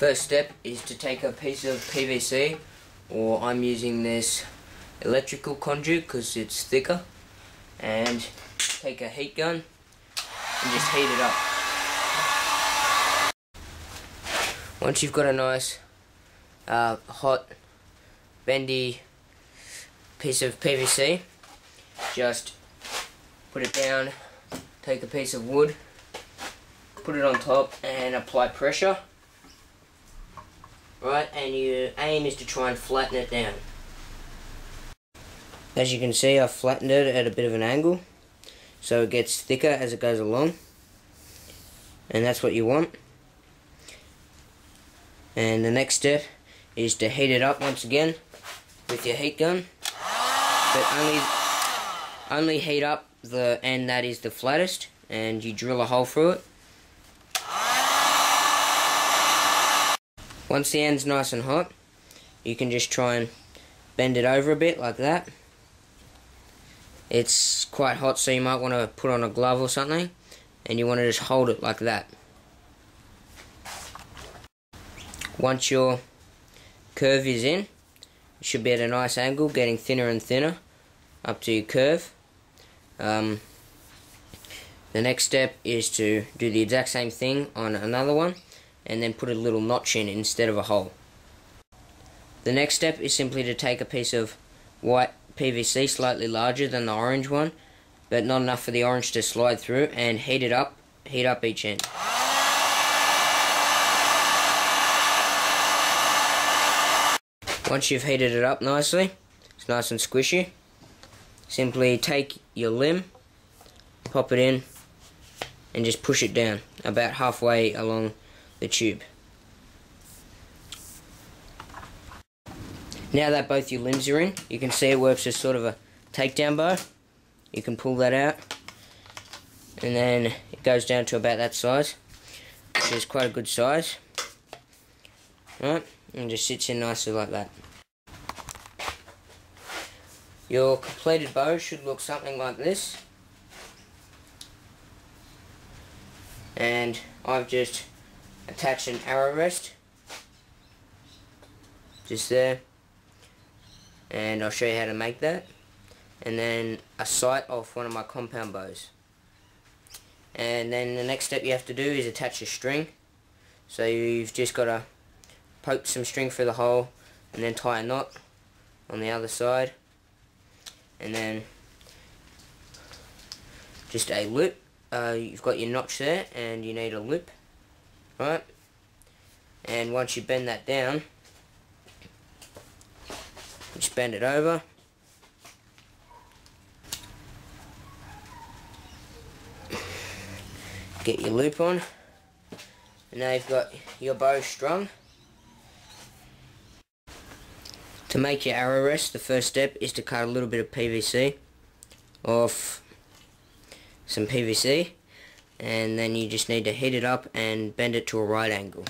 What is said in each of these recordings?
First step is to take a piece of PVC, or I'm using this electrical conduit because it's thicker, and take a heat gun and just heat it up. Once you've got a nice hot bendy piece of PVC, just put it down, take a piece of wood, put it on top and apply pressure. Right, and your aim is to try and flatten it down. As you can see, I've flattened it at a bit of an angle, so it gets thicker as it goes along, and that's what you want. And the next step is to heat it up once again with your heat gun, but only heat up the end that is the flattest, and you drill a hole through it. Once the end's nice and hot, you can just try and bend it over a bit like that. It's quite hot, so you might want to put on a glove or something, and you want to just hold it like that. Once your curve is in, it should be at a nice angle, getting thinner and thinner up to your curve. The next step is to do the exact same thing on another one, and then put a little notch in instead of a hole. The next step is simply to take a piece of white PVC slightly larger than the orange one, but not enough for the orange to slide through, and heat up each end. Once you've heated it up nicely, it's nice and squishy, simply take your limb, pop it in, and just push it down about halfway along the tube. Now that both your limbs are in, you can see it works as sort of a takedown bow. You can pull that out, and then it goes down to about that size, which is quite a good size. Right, and just sits in nicely like that. Your completed bow should look something like this. And I've just attached an arrow rest just there, and I'll show you how to make that, and then a sight off one of my compound bows. And then the next step you have to do is attach a string. So you've just got to poke some string through the hole and then tie a knot on the other side, and then just a loop. You've got your notch there and you need a loop, right? And once you bend that down, just bend it over, get your loop on, and now you've got your bow strung. To make your arrow rest, the first step is to cut a little bit of PVC off some PVC, and then you just need to heat it up and bend it to a right angle.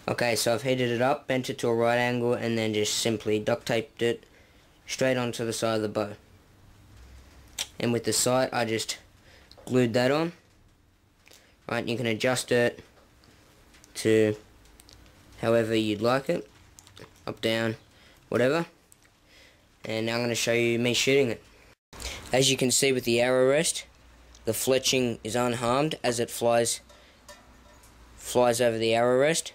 Okay, so I've heated it up, bent it to a right angle, and then just simply duct taped it straight onto the side of the bow. And with the sight, I just glued that on. Right, you can adjust it to however you'd like it, up, down, whatever. And now I'm going to show you me shooting it. As you can see with the arrow rest, the fletching is unharmed as it flies over the arrow rest.